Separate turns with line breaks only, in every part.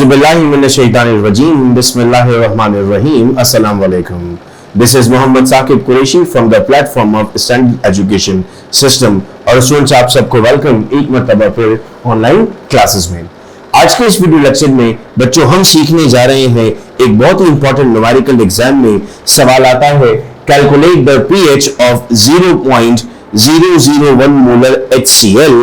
Auzubillahiminash-shaytanir-rajim. Bismillahir-rahmanir-rahim. Assalamu alaikum. This is Mohammed Saquib Qureshi from the platform of Standard Education System. और students आप सबको welcome एक मरतबा फिर ऑनलाइन क्लासेस में। आज के इस वीडियो लेक्चर में बच्चों हम सीखने जा रहे हैं एक बहुत ही इंपॉर्टेंट न्यूमेरिकल एग्जाम में सवाल आता है calculate the pH of 0.001 molar HCl।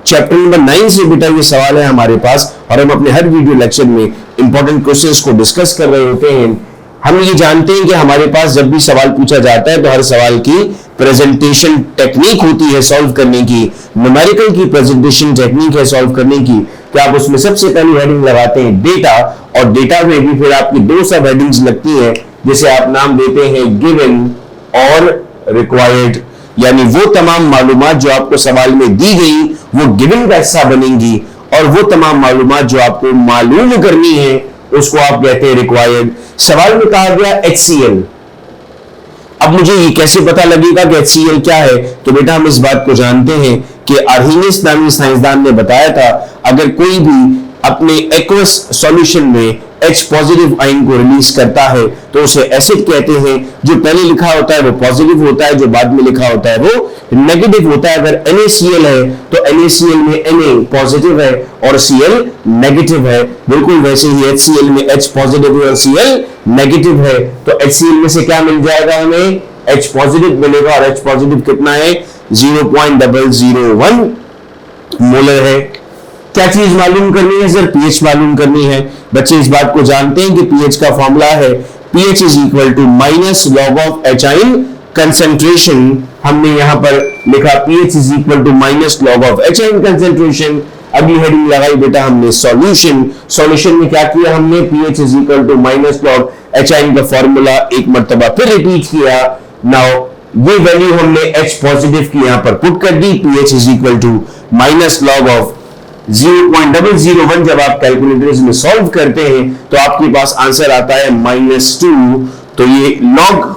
Chapter number 9 से बेटा ये सवाल है हमारे पास और हम अपने हर वीडियो लेक्चर में इंपॉर्टेंट क्वेश्चंस को डिस्कस कर रहे होते हैं। हम ये जानते हैं कि हमारे पास जब भी सवाल पूछा जाता है तो हर सवाल की प्रेजेंटेशन टेक्निक होती है सॉल्व करने की। न्यूमेरिकल की प्रेजेंटेशन टेक्निक है सॉल्व करने की कि आप उसमें सबसे पहली हेडिंग लगाते हैं डेटा, और डेटा में भी फिर आपकी दो सब हेडिंग्स लगती है जिसे आप नाम देते हैं गिवन और रिक्वायर्ड, यानी वो तमाम मालूमात जो आपको सवाल में दी गई वो गिवन का हिस्सा बनेंगी और वो तमाम मालूमात जो आपको मालूम करनी है उसको आप कहते हैं रिक्वायर्ड। सवाल में कहा गया HCl। अब मुझे ये कैसे पता लगेगा कि HCl क्या है? तो बेटा हम इस बात को जानते हैं कि आर्हीनियस नामी साइंसदान ने बताया था अगर कोई भी अपने एक्वस सॉल्यूशन में H पॉजिटिव आयन को रिलीज करता है तो उसे एसिड कहते हैं। जो पहले लिखा होता है वो पॉजिटिव होता है, जो बाद में लिखा होता है वो नेगेटिव होता है। अगर NaCl है तो NaCl में Na पॉजिटिव है और Cl नेगेटिव है। बिल्कुल वैसे ही HCl में H पॉजिटिव है और Cl नेगेटिव है, तो HCl में से क्या मिल जाएगा? हमें H पॉजिटिव मिलेगा और H पॉजिटिव कितना है? 0.001 मोलर है। क्या चीज मालूम करनी है सर? पीएच मालूम करनी है। बच्चे इस बात को जानते हैं कि पीएच का फॉर्मूला है pH is equal to minus log of H ion concentration. हमने यहां पर लिखा pH is equal to minus log of H ion concentration. अगली हेडिंग लगाई बेटा हमने सॉल्यूशन। सॉल्यूशन में क्या किया हमने? pH is equal to minus log H ion का फॉर्मूला एक मरतबा फिर रिपीट किया। नाउ ये वैल्यू हमने H पॉजिटिव की यहां पर पुट कर दी। pH is equal to minus log of 0.001। जब आप कैलकुलेटर्स में सॉल्व करते हैं तो आपके पास आंसर आता है -2। तो ये लॉग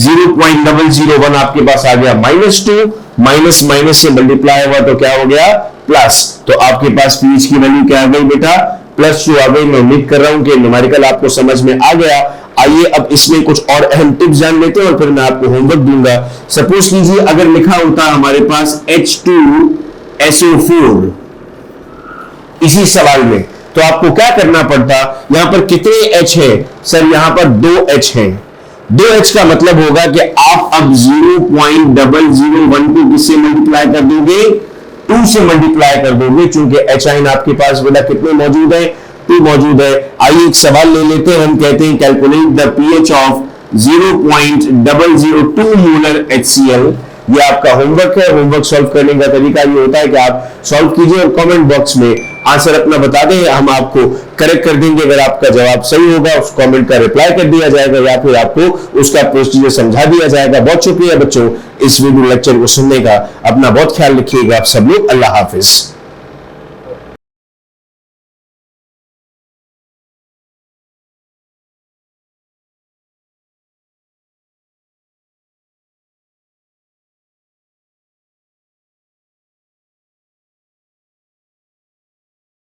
0.001 आपके पास आ गया -2, माइनस माइनस से मल्टीप्लाई हुआ तो क्या हो गया? प्लस। तो आपके पास pH की वैल्यू क्या आ गई बेटा? +2 आ गई। मैं उम्मीद कर रहा हूं कि न्यूमेरिकल आपको समझ में आ गया। आइए अब इसमें कुछ और अहम टिप्स जान लेते हैं और फिर मैं आपको होमवर्क दूंगा। सपोज कीजिए अगर लिखा होता हमारे पास H2SO4 इसी सवाल में, तो आपको क्या करना पड़ता? यहां पर कितने H है सर? यहां पर 2H है। 2H का मतलब होगा कि आप अब 0.001 को किससे मल्टीप्लाई कर दोगे? 2 से मल्टीप्लाई कर दोगे, चूंकि H आइन आपके पास बेटा कितने मौजूद है? 2 मौजूद है। आइए एक सवाल ले लेते हैं। हम कहते हैं calculate the pH of 0.002 molar HCl। ये आपका होमवर्क है। होमवर्क सॉल्व करने का तरीका ये होता है कि आप सॉल्व कीजिए और कमेंट बॉक्स में आंसर अपना बता दें, हम आपको करेक्ट कर देंगे। अगर आपका जवाब सही होगा उस कमेंट का रिप्लाई कर दिया जाएगा या फिर आपको उसका प्रोसीजर समझा दिया जाएगा। बहुत शुक्रिया बच्चों इस वीडियो लेक्चर को सुनने का। अपना बहुत ख्याल रखिएगा आप सब लोग। अल्लाह हाफिज।